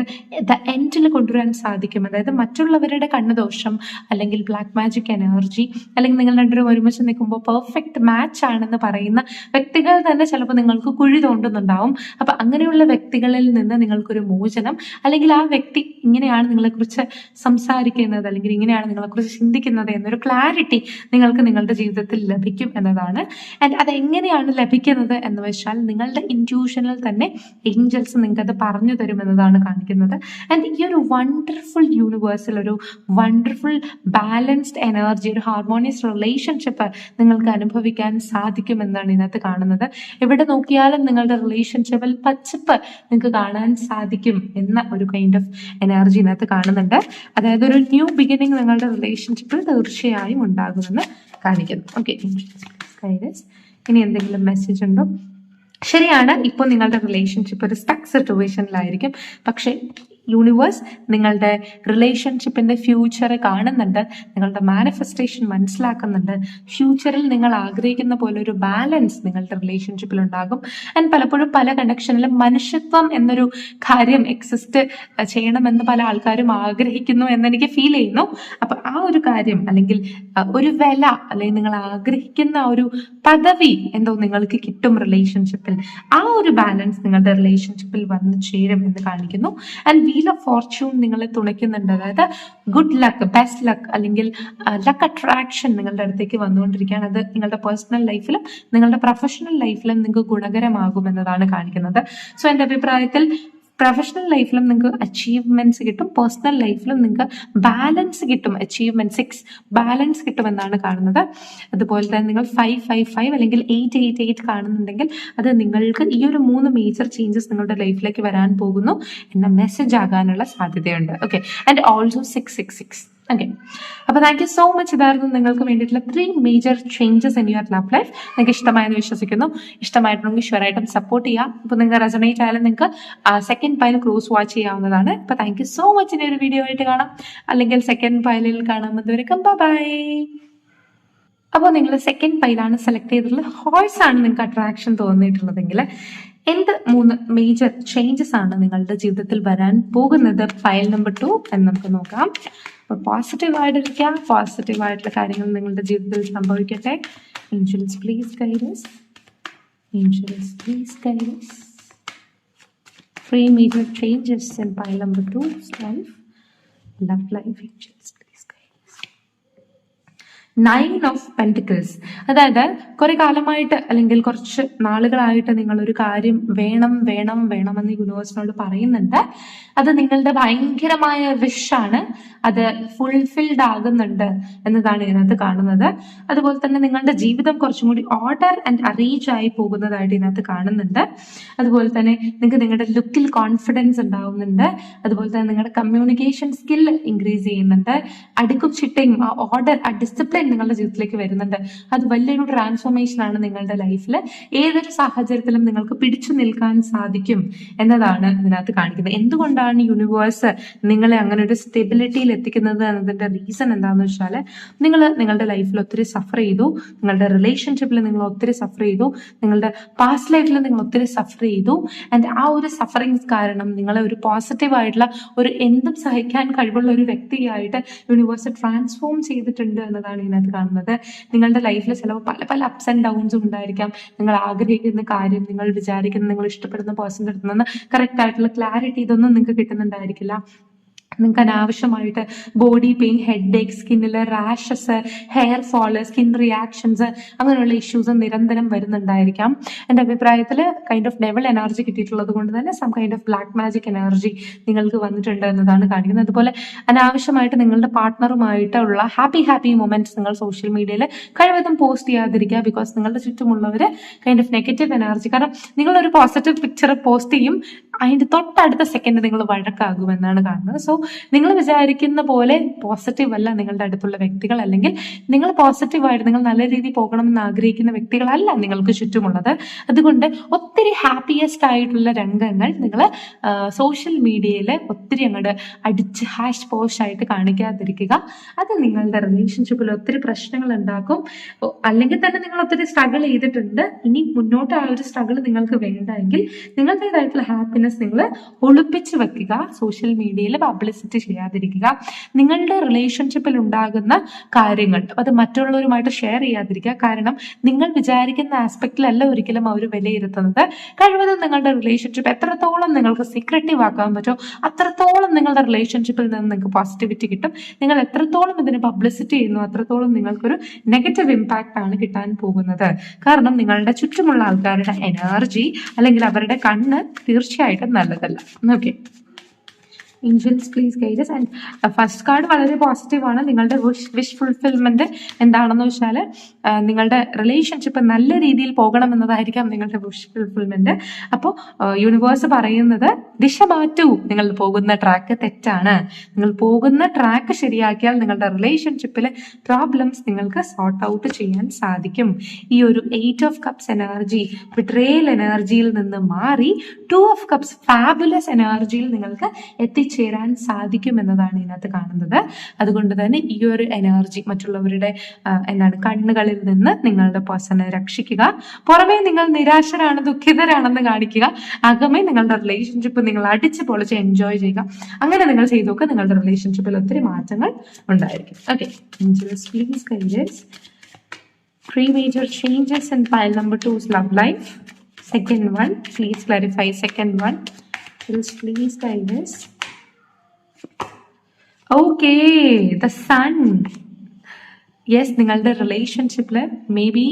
[SPEAKER 1] ദ എൻഡിൽ കൊണ്ടുവരാൻ സാധിക്കും. അതായത് മറ്റുള്ളവരുടെ കണ്ണുദോഷം അല്ലെങ്കിൽ ബ്ലാക്ക് മാജിക് എനർജി അല്ലെങ്കിൽ നിങ്ങൾ രണ്ടുപേരും ഒരുമിച്ച് നിൽക്കുമ്പോൾ പെർഫെക്റ്റ് മാച്ച് ആണെന്ന് പറയുന്ന വ്യക്തികൾ തന്നെ ചിലപ്പോൾ നിങ്ങൾക്ക് കുഴി തോണ്ടുന്നുണ്ടാവും. അപ്പൊ അങ്ങനെയുള്ള വ്യക്തികളിൽ നിന്ന് നിങ്ങൾക്കൊരു മോചനം, അല്ലെങ്കിൽ ആ വ്യക്തി ഇങ്ങനെയാണ് നിങ്ങളെക്കുറിച്ച് സംസാരിക്കുന്നത് അല്ലെങ്കിൽ ഇങ്ങനെയാണ് നിങ്ങളെക്കുറിച്ച് ചിന്തിക്കുന്നത് എന്നൊരു ക്ലാരിറ്റി നിങ്ങൾക്ക് നിങ്ങളുടെ ജീവിതത്തിൽ ലഭിക്കും എന്നതാണ്. ആൻഡ് അത് എങ്ങനെയാണ് ലഭിക്കുന്നത് എന്ന് വെച്ചാൽ നിങ്ങളുടെ ഇൻറ്റ്യൂഷനിൽ തന്നെ ഏഞ്ചൽസ് നിങ്ങൾക്ക് അത് പറഞ്ഞു തരുമെന്നതാണ് കാണിക്കുന്നത്. ആൻഡ് ഈ ഒരു വണ്ടർഫുൾ യൂണിവേഴ്സിൽ ഒരു വണ്ടർഫുൾ ബാലൻസ്ഡ് എനർജി, ഒരു ഹാർമോണിയസ് റിലേഷൻഷിപ്പ് നിങ്ങൾക്ക് അനുഭവിക്കാൻ സാധിക്കുമെന്നാണ് ഇതിനകത്ത് കാണുന്നത്. എവിടെ നോക്കിയാലും നിങ്ങളുടെ റിലേഷൻഷിപ്പിൽ പച്ചപ്പ് നിങ്ങൾക്ക് കാണാൻ സാധിക്കും എന്ന ഒരു കൈൻഡ് ഓഫ് എനർജി ഇതിനകത്ത് കാണുന്നുണ്ട്. അതായത് ഒരു ന്യൂ ബിഗിനിങ് നിങ്ങളുടെ റിലേഷൻഷിപ്പിൽ തീർച്ചയായും ഉണ്ടാകുമെന്ന് കാണിക്കുന്നു. ഓക്കെ, ഇനി എന്തെങ്കിലും മെസ്സേജ് ഉണ്ടോ? ശരിയാണ്, ഇപ്പോൾ നിങ്ങളുടെ റിലേഷൻഷിപ്പ് ഒരു സ്റ്റക്ക് സിറ്റുവേഷനിലായിരിക്കും. പക്ഷെ യൂണിവേഴ്സ് നിങ്ങളുടെ റിലേഷൻഷിപ്പിന്റെ ഫ്യൂച്ചർ കാണുന്നുണ്ട്, നിങ്ങളുടെ മാനിഫെസ്റ്റേഷൻ മനസ്സിലാക്കുന്നുണ്ട്. ഫ്യൂച്ചറിൽ നിങ്ങൾ ആഗ്രഹിക്കുന്ന പോലെ ഒരു ബാലൻസ് നിങ്ങളുടെ റിലേഷൻഷിപ്പിൽ ഉണ്ടാകും. ആൻഡ് പലപ്പോഴും പല കണക്ഷനിലും മനുഷ്യത്വം എന്നൊരു കാര്യം എക്സിസ്റ്റ് ചെയ്യണമെന്ന് പല ആൾക്കാരും ആഗ്രഹിക്കുന്നു എന്നെനിക്ക് ഫീൽ ചെയ്യുന്നു. അപ്പൊ ആ ഒരു കാര്യം അല്ലെങ്കിൽ ഒരു വില അല്ലെങ്കിൽ നിങ്ങൾ ആഗ്രഹിക്കുന്ന ഒരു പദവി എന്തോ നിങ്ങൾക്ക് കിട്ടും റിലേഷൻഷിപ്പിൽ. ആ ഒരു ബാലൻസ് നിങ്ങളുടെ റിലേഷൻഷിപ്പിൽ വന്നു ചേരും എന്ന് കാണിക്കുന്നു. ആൻഡ് വീൽ ഓഫ് ഫോർച്യൂൺ നിങ്ങളെ തുണയ്ക്കുന്നുണ്ട്. അതായത് ഗുഡ് ലക്ക്, ബെസ്റ്റ് ലക്ക് അല്ലെങ്കിൽ ലക്ക് അട്രാക്ഷൻ നിങ്ങളുടെ അടുത്തേക്ക് വന്നുകൊണ്ടിരിക്കുകയാണ്. അത് നിങ്ങളുടെ പേഴ്സണൽ ലൈഫിലും നിങ്ങളുടെ പ്രൊഫഷണൽ ലൈഫിലും നിങ്ങൾക്ക് ഗുണകരമാകും എന്നതാണ് കാണിക്കുന്നത്. സോ എൻ്റെ അഭിപ്രായത്തിൽ പ്രൊഫഷണൽ ലൈഫിലും നിങ്ങൾക്ക് അച്ചീവ്മെന്റ്സ് കിട്ടും, പേഴ്സണൽ ലൈഫിലും നിങ്ങൾക്ക് ബാലൻസ് കിട്ടും, അച്ചീവ്മെന്റ് 6 ബാലൻസ് കിട്ടുമെന്നാണ് കാണുന്നത്. അതുപോലെ തന്നെ നിങ്ങൾ 555 അല്ലെങ്കിൽ 888 കാണുന്നുണ്ടെങ്കിൽ അത് നിങ്ങൾക്ക് ഈ ഒരു 3 മേജർ ചേഞ്ചസ് നിങ്ങളുടെ ലൈഫിലേക്ക് വരാൻ പോകുന്നു എന്ന മെസ്സേജ് ആകാനുള്ള സാധ്യതയുണ്ട്. Okay, and also 666. ഓക്കെ, അപ്പൊ താങ്ക് യു സോ മച്ച്. ഇതായിരുന്നു നിങ്ങൾക്ക് വേണ്ടിയിട്ടുള്ള 3 major changes in your love life. നിങ്ങൾക്ക് ഇഷ്ടമായെന്ന് വിശ്വസിക്കുന്നു. ഇഷ്ടമായിട്ടുണ്ടെങ്കിൽ ഷുവറായിട്ടും സപ്പോർട്ട് ചെയ്യാം. ഇപ്പൊ നിങ്ങൾക്ക് റെസണേറ്റ് ആയാലും നിങ്ങൾക്ക് സെക്കൻഡ് പൈൽ ക്രൂസ് വാച്ച് ചെയ്യാവുന്നതാണ്. അപ്പൊ താങ്ക് യു സോ മച്ച്. ഇനി ഒരു വീഡിയോ ആയിട്ട് കാണാം, അല്ലെങ്കിൽ സെക്കൻഡ് പൈലിൽ കാണാം. അതുവരെക്കും ബൈ. അപ്പോൾ നിങ്ങൾ സെക്കൻഡ് പൈലാണ് സെലക്ട് ചെയ്തിട്ടുള്ളത്, ഹോഴ്സ് ആണ് നിങ്ങൾക്ക് അട്രാക്ഷൻ തോന്നിയിട്ടുള്ളതെങ്കിൽ എന്ത് 3 മേജർ ചേഞ്ചസ് ആണ് നിങ്ങളുടെ ജീവിതത്തിൽ വരാൻ പോകുന്നത്? പൈൽ നമ്പർ 2 എന്ന് നമുക്ക് നോക്കാം. അപ്പോൾ പോസിറ്റീവായിട്ടിരിക്കുക, പോസിറ്റീവായിട്ടുള്ള കാര്യങ്ങൾ നിങ്ങളുടെ ജീവിതത്തിൽ സംഭവിക്കട്ടെ. Angeles please guide us. Angels please guide us. 3 major changes in pile number 2, love life. Angels please guide us. 9 of Pentacles. അതായത് കുറെ കാലമായിട്ട് അല്ലെങ്കിൽ കുറച്ച് നാളുകളായിട്ട് നിങ്ങൾ ഒരു കാര്യം വേണമെന്ന് യൂണിവേഴ്സിനോട് പറയുന്നുണ്ട്. അത് നിങ്ങളുടെ ഭയങ്കരമായ വിഷാണ്, അത് ഫുൾഫിൽഡ് ആകുന്നുണ്ട് എന്നതാണ് ഇതിനകത്ത് കാണുന്നത്. അതുപോലെ തന്നെ നിങ്ങളുടെ ജീവിതം കുറച്ചും കൂടി ഓർഡർ ആൻഡ് അറേഞ്ച് ആയി പോകുന്നതായിട്ട് ഇതിനകത്ത് കാണുന്നുണ്ട്. അതുപോലെ തന്നെ നിങ്ങൾക്ക് നിങ്ങളുടെ ലുക്കിൽ കോൺഫിഡൻസ് ഉണ്ടാവുന്നുണ്ട്. അതുപോലെ തന്നെ നിങ്ങളുടെ കമ്മ്യൂണിക്കേഷൻ സ്കിൽ ഇൻക്രീസ് ചെയ്യുന്നുണ്ട്. അടുക്കും ചിട്ടയും ആ ഓർഡർ, ആ ഡിസിപ്ലിൻ നിങ്ങളുടെ ജീവിതത്തിലേക്ക് വരുന്നുണ്ട്. അത് വലിയൊരു ട്രാൻസ്ഫോർമേഷൻ ആണ് നിങ്ങളുടെ ലൈഫിൽ. ഏതൊരു സാഹചര്യത്തിലും നിങ്ങൾക്ക് പിടിച്ചു നിൽക്കാൻ സാധിക്കും എന്നതാണ് ഇതിനകത്ത് കാണിക്കുന്നത്. എന്തുകൊണ്ടാണ് യൂണിവേഴ്സ് നിങ്ങളെ അങ്ങനെ ഒരു സ്റ്റെബിലിറ്റിയിൽ എത്തിക്കുന്നത് എന്നതിന്റെ റീസൺ എന്താണെന്ന് വെച്ചാൽ നിങ്ങൾ നിങ്ങളുടെ ലൈഫിൽ ഒത്തിരി സഫർ ചെയ്തു, നിങ്ങളുടെ റിലേഷൻഷിപ്പിൽ നിങ്ങൾ ഒത്തിരി സഫർ ചെയ്തു, നിങ്ങളുടെ പാസ്റ്റ് ലൈഫിൽ നിങ്ങൾ ഒത്തിരി സഫർ ചെയ്തു. ആൻഡ് ആ ഒരു സഫറിങ്സ് കാരണം നിങ്ങളെ ഒരു പോസിറ്റീവ് ആയിട്ടുള്ള ഒരു എന്തും സഹിക്കാൻ കഴിവുള്ള ഒരു വ്യക്തിയായിട്ട് യൂണിവേഴ്സ് ട്രാൻസ്ഫോം ചെയ്തിട്ടുണ്ട് എന്നതാണ് ഇതിനകത്ത് കാണുന്നത്. നിങ്ങളുടെ ലൈഫിൽ ചിലപ്പോൾ പല പല അപ്സ് ആൻഡ് ഡൗൺസും ഉണ്ടായിരിക്കാം. നിങ്ങൾ ആഗ്രഹിക്കുന്ന കാര്യം, നിങ്ങൾ വിചാരിക്കുന്ന, നിങ്ങൾ ഇഷ്ടപ്പെടുന്ന പേഴ്സന്റെ അടുത്ത് നിന്ന് കറക്റ്റ് ആയിട്ടുള്ള ക്ലാരിറ്റി ഇതൊന്നും നിങ്ങൾക്ക് കിട്ടുന്നുണ്ടായിരിക്കില്ല. നിങ്ങൾക്ക് അനാവശ്യമായിട്ട് ബോഡി പെയിൻ, ഹെഡ് ഏക്ക്, സ്കിന്നിൽ rashes, hair fall, skin reactions, അങ്ങനെയുള്ള ഇഷ്യൂസ് നിരന്തരം വരുന്നുണ്ടായിരിക്കാം. എൻ്റെ അഭിപ്രായത്തിൽ കൈൻഡ് ഓഫ് ഡെവൽ എനർജി കിട്ടിയിട്ടുള്ളത് കൊണ്ട് തന്നെ some kind of black magic energy നിങ്ങൾക്ക് വന്നിട്ടുണ്ട് എന്നതാണ് കാണിക്കുന്നത്. അതുപോലെ അനാവശ്യമായിട്ട് നിങ്ങളുടെ പാർട്ട്ണറുമായിട്ടുള്ള ഹാപ്പി മൊമെന്റ്സ് നിങ്ങൾ സോഷ്യൽ മീഡിയയിൽ കഴിവതും പോസ്റ്റ് ചെയ്യാതിരിക്കുക. ബിക്കോസ് നിങ്ങളുടെ ചുറ്റുമുള്ളവർ കൈൻഡ് ഓഫ് നെഗറ്റീവ് എനർജി, കാരണം നിങ്ങളൊരു പോസിറ്റീവ് പിക്ചർ പോസ്റ്റ് ചെയ്യും, അതിന്റെ തൊട്ടടുത്ത സെക്കൻഡ് നിങ്ങൾ വഴക്കാകുമെന്നാണ് കാണുന്നത്. സോ നിങ്ങൾ വിചാരിക്കുന്ന പോലെ പോസിറ്റീവ് അല്ല നിങ്ങളുടെ അടുത്തുള്ള വ്യക്തികൾ, അല്ലെങ്കിൽ നിങ്ങൾ പോസിറ്റീവായിട്ട് നിങ്ങൾ നല്ല രീതിയിൽ പോകണമെന്ന് ആഗ്രഹിക്കുന്ന വ്യക്തികളല്ല നിങ്ങൾക്ക് ചുറ്റുമുള്ളത്. അതുകൊണ്ട് ഒത്തിരി ഹാപ്പിയസ്റ്റ് ആയിട്ടുള്ള രംഗങ്ങൾ നിങ്ങൾ സോഷ്യൽ മീഡിയയിൽ ഒത്തിരി അങ്ങോട്ട് അടിച്ച് ഹാഷ് പോസ്റ്റ് ആയിട്ട് കാണിക്കാതിരിക്കുക. അത് നിങ്ങളുടെ റിലേഷൻഷിപ്പിൽ ഒത്തിരി പ്രശ്നങ്ങൾ ഉണ്ടാക്കും. അല്ലെങ്കിൽ തന്നെ നിങ്ങൾ ഒത്തിരി സ്ട്രഗിൾ ചെയ്തിട്ടുണ്ട്, ഇനി മുന്നോട്ട് ആ ഒരു സ്ട്രഗിൾ നിങ്ങൾക്ക് വേണ്ടെങ്കിൽ നിങ്ങളുടേതായിട്ടുള്ള ഹാപ്പിനെസ് നിങ്ങൾ ഒളിപ്പിച്ച് വെക്കുക. സോഷ്യൽ മീഡിയയിൽ പബ്ലിസിറ്റി ചെയ്യാതിരിക്കുക. നിങ്ങളുടെ റിലേഷൻഷിപ്പിൽ ഉണ്ടാകുന്ന കാര്യങ്ങൾ അത് മറ്റുള്ളവരുമായിട്ട് ഷെയർ ചെയ്യാതിരിക്കുക. കാരണം നിങ്ങൾ വിചാരിക്കുന്ന ആസ്പെക്റ്റിലല്ല ഒരിക്കലും അവർ വിലയിരുത്തുന്നത്. കഴിവതും നിങ്ങളുടെ റിലേഷൻഷിപ്പ് എത്രത്തോളം നിങ്ങൾക്ക് സീക്രട്ടീവ് ആക്കാൻ പറ്റുമോ അത്രത്തോളം നിങ്ങളുടെ റിലേഷൻഷിപ്പിൽ നിന്ന് നിങ്ങൾക്ക് പോസിറ്റിവിറ്റി കിട്ടും. നിങ്ങൾ എത്രത്തോളം ഇതിന് പബ്ലിസിറ്റി ചെയ്യുന്നു അത്രത്തോളം നിങ്ങൾക്കൊരു നെഗറ്റീവ് ഇമ്പാക്റ്റ് ആണ് കിട്ടാൻ പോകുന്നത്. കാരണം നിങ്ങളുടെ ചുറ്റുമുള്ള ആൾക്കാരുടെ എനർജി അല്ലെങ്കിൽ അവരുടെ കണ്ണ് തീർച്ചയായിട്ടും നല്ലതല്ല. Okay, Angeles please guide us. And first card വളരെ പോസിറ്റീവ് ആണ്. നിങ്ങളുടെ വിഷ് ഫുൾഫിൽമെന്റ് എന്താണെന്ന് വെച്ചാൽ നിങ്ങളുടെ റിലേഷൻഷിപ്പ് നല്ല രീതിയിൽ പോകണം എന്നതായിരിക്കാം നിങ്ങളുടെ വിഷ് ഫുൾഫിൽമെന്റ്. അപ്പോൾ യൂണിവേഴ്സ് പറയുന്നത് ദിശ മാറ്റൂ, നിങ്ങൾ പോകുന്ന ട്രാക്ക് തെറ്റാണ്. നിങ്ങൾ പോകുന്ന ട്രാക്ക് ശരിയാക്കിയാൽ നിങ്ങളുടെ റിലേഷൻഷിപ്പിലെ പ്രോബ്ലംസ് നിങ്ങൾക്ക് സോർട്ട് ഔട്ട് ചെയ്യാൻ സാധിക്കും. ഈ ഒരു 8 ഓഫ് കപ്സ് എനർജി ബിട്രേയൽ എനർജിയിൽ നിന്ന് മാറി 2 ഓഫ് കപ്സ് ഫാബുലസ് എനർജിയിൽ നിങ്ങൾക്ക് ചേരാൻ സാധിക്കും എന്നതാണ് ഇതിനകത്ത് കാണുന്നത്. അതുകൊണ്ട് തന്നെ ഈ ഒരു എനർജി മറ്റുള്ളവരുടെ കണ്ണുകളിൽ നിന്ന് നിങ്ങളുടെ പേഴ്സണെ രക്ഷിക്കുക. പുറമേ നിങ്ങൾ നിരാശരാണ്, ദുഃഖിതരാണെന്ന് കാണിക്കുക. അകമേ നിങ്ങളുടെ റിലേഷൻഷിപ്പ് നിങ്ങൾ അടിച്ച് പൊളിച്ച് എൻജോയ് ചെയ്യുക. അങ്ങനെ നിങ്ങൾ ചെയ്തു നോക്കുക, നിങ്ങളുടെ റിലേഷൻഷിപ്പിൽ ഒത്തിരി മാറ്റങ്ങൾ ഉണ്ടായിരിക്കും. Okay, please guidance. 3 major changes in pile number 2's love life. Second one, please clarify. Second one, please guide us. Okay, the sun. Yes, നിങ്ങളുടെ റിലേഷൻഷിപ്പിൽ മേ ബി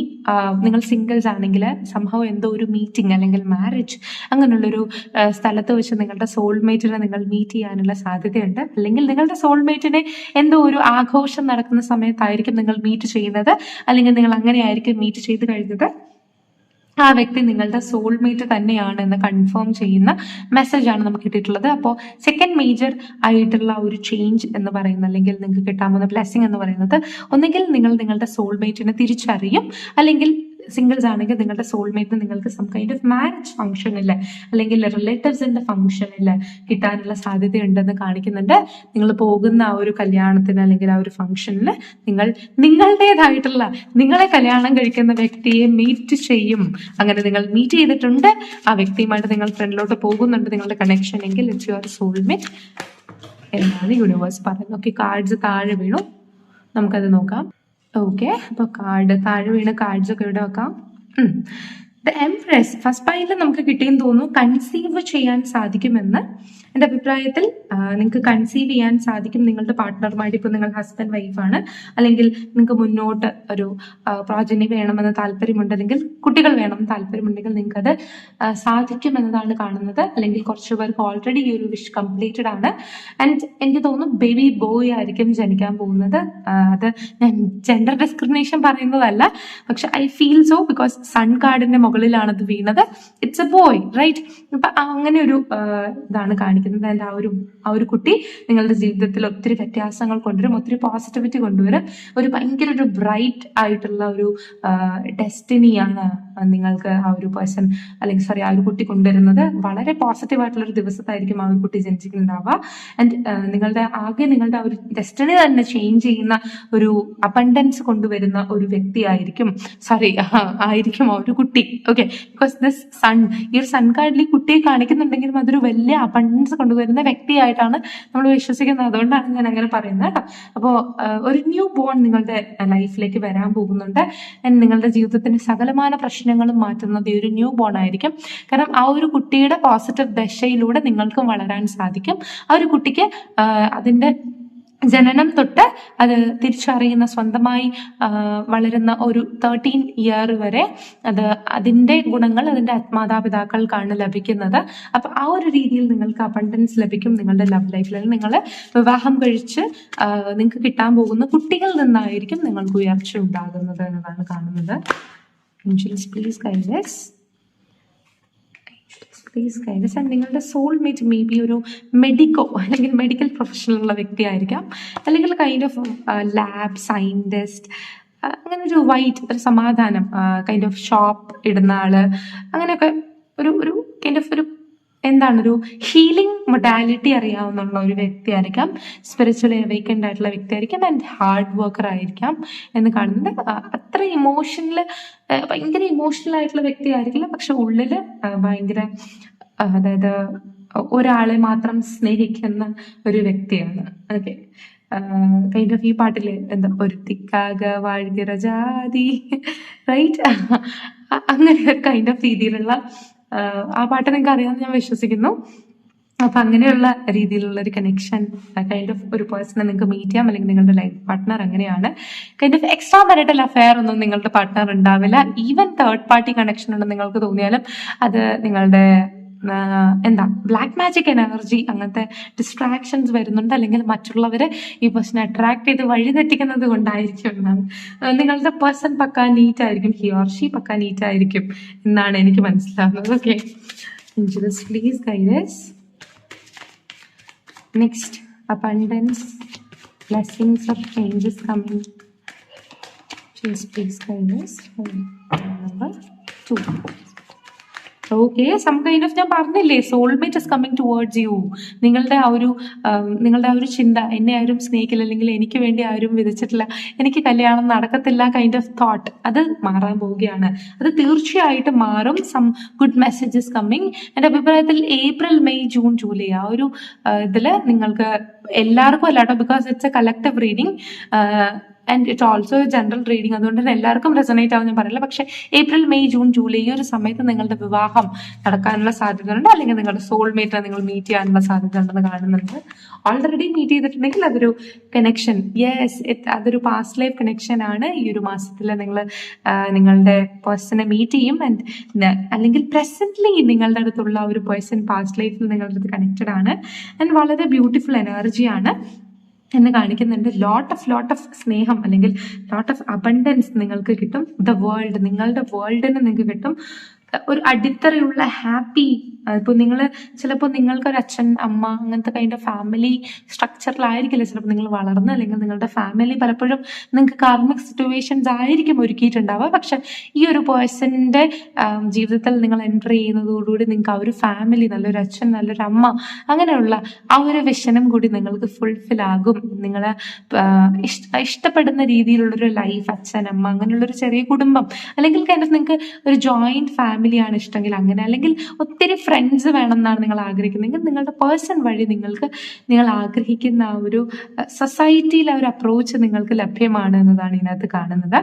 [SPEAKER 1] നിങ്ങൾ സിംഗിൾസ് ആണെങ്കിൽ സംഭവം എന്തോ ഒരു മീറ്റിംഗ് അല്ലെങ്കിൽ മാരേജ് അങ്ങനെയുള്ളൊരു സ്ഥലത്ത് വെച്ച് നിങ്ങളുടെ സോൾമേറ്റിനെ നിങ്ങൾ മീറ്റ് ചെയ്യാനുള്ള സാധ്യതയുണ്ട്. അല്ലെങ്കിൽ നിങ്ങളുടെ സോൾമേറ്റിനെ എന്തോ ഒരു ആഘോഷം നടക്കുന്ന സമയത്തായിരിക്കും നിങ്ങൾ മീറ്റ് ചെയ്യുന്നത്, അല്ലെങ്കിൽ നിങ്ങൾ അങ്ങനെയായിരിക്കും മീറ്റ് ചെയ്ത് കഴിഞ്ഞത്. ആ വ്യക്തി നിങ്ങളുടെ സോൾമേറ്റ് തന്നെയാണ് എന്ന് കൺഫേം ചെയ്യുന്ന മെസ്സേജാണ് നമുക്ക് കിട്ടിയിട്ടുള്ളത്. അപ്പോൾ സെക്കൻഡ് മേജർ ആയിട്ടുള്ള ഒരു ചേഞ്ച് എന്ന് പറയുന്നത്, അല്ലെങ്കിൽ നിങ്ങൾക്ക് കിട്ടാൻ പോകുന്ന ബ്ലെസ്സിങ് എന്ന് പറയുന്നത്, ഒന്നുകിൽ നിങ്ങൾ നിങ്ങളുടെ സോൾമേറ്റിനെ തിരിച്ചറിയും, അല്ലെങ്കിൽ സിംഗിൾസ് ആണെങ്കിൽ നിങ്ങളുടെ സോൾമേറ്റിന് നിങ്ങൾക്ക് സം കൈൻഡ് ഓഫ് മാരേജ് ഫംഗ്ഷനിൽ അല്ലെങ്കിൽ റിലേറ്റീവ്സിന്റെ ഫംഗ്ഷനിൽ കിട്ടാനുള്ള സാധ്യതയുണ്ടെന്ന് കാണിക്കുന്നുണ്ട്. നിങ്ങൾ പോകുന്ന ആ ഒരു കല്യാണത്തിന് അല്ലെങ്കിൽ ആ ഒരു ഫംഗ്ഷനിൽ നിങ്ങളുടേതായിട്ടുള്ള നിങ്ങളെ കല്യാണം കഴിക്കുന്ന വ്യക്തിയെ മീറ്റ് ചെയ്യും. അങ്ങനെ നിങ്ങൾ മീറ്റ് ചെയ്തിട്ടുണ്ട്, ആ വ്യക്തിയുമായിട്ട് നിങ്ങൾ ഫ്രണ്ടിലോട്ട് പോകുന്നുണ്ട്, നിങ്ങളുടെ കണക്ഷൻ എങ്കിൽ ഇറ്റ്സ് യുവർ സോൾമേറ്റ് എന്നാണ് യൂണിവേഴ്സ് പറയുന്നത്. ഓക്കെ, കാർഡ്സ് താഴെ വീണു, നമുക്കത് നോക്കാം. ഓക്കെ, അപ്പോൾ കാർഡ് താഴെ വീണ കാർഡ്സ് ഒക്കെ ഇവിടെ വെക്കാം. ദ എംപ്രസ് ഫസ്റ്റ് പൈലിൽ നമുക്ക് കിട്ടിയെന്ന് തോന്നുന്നു. കൺസീവ് ചെയ്യാൻ സാധിക്കുമെന്ന് എൻ്റെ അഭിപ്രായത്തിൽ നിങ്ങൾക്ക് കൺസീവ് ചെയ്യാൻ സാധിക്കും നിങ്ങളുടെ പാർട്ട്ണറുമായിട്ട്. ഇപ്പോൾ നിങ്ങൾ ഹസ്ബൻഡ് വൈഫാണ്, അല്ലെങ്കിൽ നിങ്ങൾക്ക് മുന്നോട്ട് ഒരു പ്രോജനി വേണമെന്ന് താല്പര്യമുണ്ടെങ്കിൽ, കുട്ടികൾ വേണമെന്ന് താല്പര്യമുണ്ടെങ്കിൽ നിങ്ങൾക്കത് സാധിക്കുമെന്നതാണ് കാണുന്നത്. അല്ലെങ്കിൽ കുറച്ച് പേർക്ക് ഓൾറെഡി ഈ ഒരു വിഷ് കംപ്ലീറ്റഡ് ആണ്. ആൻഡ് എനിക്ക് തോന്നുന്നു ബേബി ബോയ് ആയിരിക്കും ജനിക്കാൻ പോകുന്നത്. അത് ഞാൻ ജെൻഡർ ഡിസ്ക്രിമിനേഷൻ പറയുന്നതല്ല, പക്ഷെ I feel so, because sun കാർഡിന്റെ മുകളിലാണ് അത് വീണത്. It's a boy, right? അപ്പൊ അങ്ങനെ ഒരു ഇതാണ് കാണിക്കുന്നത്. ആൻഡ് ആ ഒരു കുട്ടി നിങ്ങളുടെ ജീവിതത്തിൽ ഒത്തിരി വ്യത്യാസങ്ങൾ കൊണ്ടുവരും, ഒത്തിരി പോസിറ്റിവിറ്റി കൊണ്ടുവരും. ഭയങ്കര ഒരു ബ്രൈറ്റ് ആയിട്ടുള്ള ഒരു ഡെസ്റ്റിനിയാണ് നിങ്ങൾക്ക് ആ ഒരു പേഴ്സൺ, അല്ലെങ്കിൽ ആ ഒരു കുട്ടി കൊണ്ടുവരുന്നത്. വളരെ പോസിറ്റീവ് ആയിട്ടുള്ള ഒരു ദിവസത്തായിരിക്കും ആ ഒരു കുട്ടി ജനിച്ചിട്ടുണ്ടാവുക. ആൻഡ് നിങ്ങളുടെ ആ ഒരു ഡെസ്റ്റിനി തന്നെ ചേഞ്ച് ചെയ്യുന്ന ഒരു അബണ്ടൻസ് കൊണ്ടുവരുന്ന ഒരു വ്യക്തി ആയിരിക്കും ആ ഒരു കുട്ടി. ഓക്കെ, ബിക്കോസ് ദിസ് സൺ, ഈ ഒരു സൺ കാർഡിൽ ഈ കുട്ടിയെ കാണിക്കുന്നുണ്ടെങ്കിലും അതൊരു വലിയ അബണ്ടൻസ് കൊണ്ടുവരുന്ന വ്യക്തിയായിട്ടാണ് നമ്മൾ വിശ്വസിക്കുന്നത്. അതുകൊണ്ടാണ് ഞാൻ അങ്ങനെ പറയുന്നത് കേട്ടോ. അപ്പോൾ ഒരു ന്യൂ ബോൺ നിങ്ങളുടെ ലൈഫിലേക്ക് വരാൻ പോകുന്നുണ്ട്. നിങ്ങളുടെ ജീവിതത്തിന്റെ സകലമാന പ്രശ്നങ്ങളും മാറ്റുന്നത് ഈ ഒരു ന്യൂ ബോൺ ആയിരിക്കും. കാരണം ആ ഒരു കുട്ടിയുടെ പോസിറ്റീവ് ദശയിലൂടെ നിങ്ങൾക്കും വളരാൻ സാധിക്കും. ആ ഒരു കുട്ടിക്ക് അതിന്റെ ജനനം തൊട്ട് അത് തിരിച്ചറിയുന്ന, സ്വന്തമായി വളരുന്ന ഒരു 13 ഇയർ വരെ അതിന്റെ ഗുണങ്ങൾ അതിന്റെ മാതാപിതാക്കൾക്കാണ് ലഭിക്കുന്നത്. അപ്പൊ ആ ഒരു രീതിയിൽ നിങ്ങൾക്ക് അബണ്ടൻസ് ലഭിക്കും നിങ്ങളുടെ ലവ് ലൈഫിൽ. നിങ്ങൾ വിവാഹം കഴിച്ച് നിങ്ങൾക്ക് കിട്ടാൻ പോകുന്ന കുട്ടികളിൽ നിന്നായിരിക്കും നിങ്ങൾക്ക് ഉയർച്ച ഉണ്ടാകുന്നത് എന്നതാണ് കാണുന്നത്. Please guidance, please guidance. And നിങ്ങളുടെ സോൾമേറ്റ് മേ ബി ഒരു മെഡിക്കോ അല്ലെങ്കിൽ മെഡിക്കൽ പ്രൊഫഷനിലുള്ള വ്യക്തിയായിരിക്കാം, അല്ലെങ്കിൽ കൈൻഡ് ഓഫ് ലാബ് സയന്റിസ്റ്റ്, അങ്ങനെ ഒരു ഒരു സമാധാനം, കൈൻഡ് ഓഫ് ഷോപ്പ് ഇടുന്ന ആള്, അങ്ങനെയൊക്കെ ഒരു കൈൻഡ് ഓഫ് ഒരു ഹീലിംഗ് മൊഡാലിറ്റി അറിയാവുന്ന ഒരു വ്യക്തിയായിരിക്കാം. സ്പിരിച്വലി അവേക്കൻഡ് ആയിട്ടുള്ള വ്യക്തിയായിരിക്കാം. ആൻഡ് ഹാർഡ് വർക്കർ ആയിരിക്കാം എന്ന് കാണുന്നുണ്ട്. അത്ര ഭയങ്കര ഇമോഷണൽ ആയിട്ടുള്ള വ്യക്തിയായിരിക്കില്ല, പക്ഷെ ഉള്ളില് ഭയങ്കര, അതായത് ഒരാളെ മാത്രം സ്നേഹിക്കുന്ന ഒരു വ്യക്തിയാണ്. ഓക്കെ, കൈൻഡ് ഓഫ് ഈ പാട്ടില് എന്താ, ഒരു തിക്കാക വാഴ്കിറ ജാതി, റൈറ്റ്, അങ്ങനെ കൈൻഡ് ഓഫ് രീതിയിലുള്ള ആ പാട്ട് നിങ്ങൾക്ക് അറിയാമെന്ന് ഞാൻ വിശ്വസിക്കുന്നു. അപ്പൊ അങ്ങനെയുള്ള രീതിയിലുള്ള ഒരു കണക്ഷൻ, കൈൻഡ് ഓഫ് ഒരു പേഴ്സണെ നിങ്ങൾക്ക് മീറ്റ് ചെയ്യാം, അല്ലെങ്കിൽ നിങ്ങളുടെ ലൈഫ് പാർട്ട്ണർ അങ്ങനെയാണ്. Kind of extra marital affair ഒന്നും നിങ്ങളുടെ പാർട്ട്ണർ ഉണ്ടാവില്ല. ഈവൻ തേർഡ് പാർട്ടി കണക്ഷൻ ഉണ്ടെന്ന് നിങ്ങൾക്ക് തോന്നിയാലും അത് നിങ്ങളുടെ ബ്ലാക്ക് മാജിക് എനർജി, അങ്ങനത്തെ ഡിസ്ട്രാക്ഷൻസ് വരുന്നുണ്ട്, അല്ലെങ്കിൽ മറ്റുള്ളവരെ ഈ പേഴ്സണെ അട്രാക്ട് ചെയ്ത് വഴിതെറ്റിക്കുന്നത് കൊണ്ടായിരിക്കും എന്നാണ്. നിങ്ങളുടെ പേഴ്സൺ പക്കാ നീറ്റ് ആയിരിക്കും, ഹി ഓർ ഷീ പക്കാ നീറ്റ് ആയിരിക്കും എന്നാണ് എനിക്ക് മനസ്സിലാവുന്നത്. Okay, please guidance. Next, abundance, blessings of changes coming. Please guide us. Number 2. Okay, some kind of, ഞാൻ പറഞ്ഞില്ലേ, soulmate is coming towards you. നിങ്ങളുടെ ആ ഒരു ചിന്ത, എന്നെ ആരും സ്നേഹിക്കില്ല, അല്ലെങ്കിൽ എനിക്ക് വേണ്ടി ആരും വിധിച്ചിട്ടില്ല, എനിക്ക് കല്യാണം നടക്കത്തില്ല കൈൻഡ് ഓഫ് തോട്ട്, അത് മാറാൻ പോവുകയാണ്. അത് തീർച്ചയായിട്ടും മാറും. Some good messages coming. എൻ്റെ അഭിപ്രായത്തിൽ ഏപ്രിൽ മെയ് ജൂൺ ജൂലൈ ആ ഒരു ഇതില് നിങ്ങൾക്ക് എല്ലാവർക്കും അല്ലാട്ടോ, because it's a collective reading and it also general reading, അതുകൊണ്ട് തന്നെ എല്ലാവർക്കും റെസൊനേറ്റ് ആവും ഞാൻ പറയില്ല. പക്ഷെ ഏപ്രിൽ മെയ് ജൂൺ ജൂലൈ ഈ ഒരു സമയത്ത് നിങ്ങളുടെ വിവാഹം നടക്കാനുള്ള സാധ്യതയുണ്ട്, അല്ലെങ്കിൽ നിങ്ങളുടെ സോൾമേറ്റിനെ നിങ്ങൾ മീറ്റ് ചെയ്യാനുള്ള സാധ്യത ഉണ്ടെന്ന് കാണുന്നുണ്ട്. ഓൾറെഡി മീറ്റ് ചെയ്തിട്ടുണ്ടെങ്കിൽ അതൊരു കണക്ഷൻ, അതൊരു പാസ്റ്റ് ലൈഫ് കണക്ഷൻ ആണ്. ഈ ഒരു മാസത്തിൽ നിങ്ങൾ നിങ്ങളുടെ പേഴ്സണെ മീറ്റ് ചെയ്യും. അല്ലെങ്കിൽ പ്രസന്റ്ലി നിങ്ങളുടെ അടുത്തുള്ള ഒരു പേഴ്സൺ പാസ്റ്റ് ലൈഫിൽ നിങ്ങളുടെ അടുത്ത് കണക്റ്റഡ് ആണ്. ആൻഡ് വളരെ ബ്യൂട്ടിഫുൾ എനർജിയാണ് എന്ന് കാണിക്കുന്നുണ്ട്. ലോട്ട് ഓഫ് സ്നേഹം, അല്ലെങ്കിൽ ലോട്ട് ഓഫ് അബണ്ടൻസ് നിങ്ങൾക്ക് കിട്ടും. നിങ്ങളുടെ വേൾഡിന് നിങ്ങൾക്ക് കിട്ടും. ഒരു അടിത്തറയുള്ള ഹാപ്പി. ഇപ്പോൾ ചിലപ്പോൾ നിങ്ങൾക്കൊരു അച്ഛൻ അമ്മ അങ്ങനത്തെ കൈൻഡ് ഓഫ് ഫാമിലി സ്ട്രക്ചറിലായിരിക്കില്ല ചിലപ്പോൾ നിങ്ങൾ വളർന്ന്, അല്ലെങ്കിൽ നിങ്ങളുടെ ഫാമിലി പലപ്പോഴും നിങ്ങൾക്ക് കാർമിക് സിറ്റുവേഷൻസ് ആയിരിക്കും ഒരുക്കിയിട്ടുണ്ടാവുക. പക്ഷെ ഈ ഒരു പേഴ്സന്റെ ജീവിതത്തിൽ നിങ്ങൾ എൻ്റർ ചെയ്യുന്നതോടുകൂടി നിങ്ങൾക്ക് ആ ഒരു ഫാമിലി, നല്ലൊരു അച്ഛൻ നല്ലൊരു അമ്മ, അങ്ങനെയുള്ള ആ ഒരു വിഷനും കൂടി നിങ്ങൾക്ക് ഫുൾഫിൽ ആകും. നിങ്ങൾ ഇഷ്ടപ്പെടുന്ന രീതിയിലുള്ളൊരു ലൈഫ്, അച്ഛൻ അമ്മ, അങ്ങനെയുള്ളൊരു ചെറിയ കുടുംബം, അല്ലെങ്കിൽ കൈൻഡ് ഓഫ് നിങ്ങൾക്ക് ഒരു ജോയിന്റ് ഫാമിലിയാണ് ഇഷ്ടമെങ്കിൽ അങ്ങനെ, അല്ലെങ്കിൽ ഒത്തിരി ഫ്രണ്ട്സ് വേണം എന്നാണ് നിങ്ങൾ ആഗ്രഹിക്കുന്നതെങ്കിൽ നിങ്ങളുടെ പേഴ്സൺ വഴി നിങ്ങൾ ആഗ്രഹിക്കുന്ന ആ ഒരു സൊസൈറ്റിയിലെ ഒരു അപ്രോച്ച് നിങ്ങൾക്ക് ലഭ്യമാണ് എന്നതാണ് ഇതിനകത്ത് കാണുന്നത്.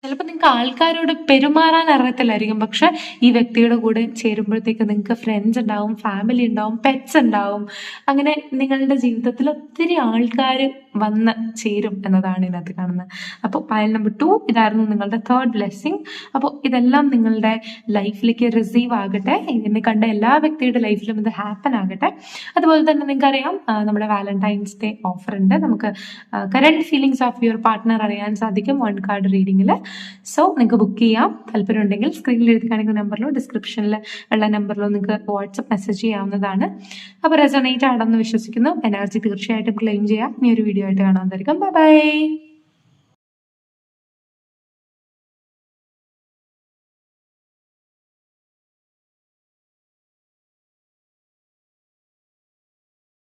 [SPEAKER 1] ചിലപ്പോൾ നിങ്ങൾക്ക് ആൾക്കാരോട് പെരുമാറാൻ അറിയത്തില്ലായിരിക്കും, പക്ഷെ ഈ വ്യക്തിയുടെ കൂടെ ചേരുമ്പോഴത്തേക്ക് നിങ്ങൾക്ക് ഫ്രണ്ട്സ് ഉണ്ടാവും, ഫാമിലി ഉണ്ടാവും, പെറ്റ്സ് ഉണ്ടാവും. അങ്ങനെ നിങ്ങളുടെ ജീവിതത്തിൽ ഒത്തിരി ആൾക്കാർ വന്ന് ചേരും എന്നതാണ് ഇതിനകത്ത് കാണുന്നത്. അപ്പോൾ പയൽ നമ്പർ 2 ഇതായിരുന്നു നിങ്ങളുടെ തേർഡ് ബ്ലെസ്സിങ്. അപ്പോൾ ഇതെല്ലാം നിങ്ങളുടെ ലൈഫിലേക്ക് റിസീവ് ആകട്ടെ. എന്നെ കണ്ട എല്ലാ വ്യക്തിയുടെ ലൈഫിലും ഇത് ഹാപ്പൻ ആകട്ടെ. അതുപോലെ തന്നെ നിങ്ങൾക്കറിയാം നമ്മുടെ വാലന്റൈൻസ് ഡേ ഓഫർ ഉണ്ട്. നമുക്ക് current feelings of your partner അറിയാൻ സാധിക്കും 1 കാർഡ് റീഡിങ്ങിൽ. സോ നിങ്ങൾക്ക് ബുക്ക് ചെയ്യാം. താല്പര്യം ഉണ്ടെങ്കിൽ സ്ക്രീനിൽ എഴുതി കാണിക്കുന്ന നമ്പറിലോ ഡിസ്ക്രിപ്ഷനിൽ ഉള്ള നമ്പറിലോ നിങ്ങൾക്ക് വാട്സപ്പ് മെസ്സേജ് ചെയ്യാവുന്നതാണ്. അപ്പോൾ റെസൊനേറ്റ് ആണെന്ന് വിശ്വസിക്കുന്നു. എനർജി തീർച്ചയായിട്ടും ക്ലെയിം ചെയ്യാം. ഈ ഒരു വീഡിയോ ആയിട്ട് കാണാൻ. Bye bye.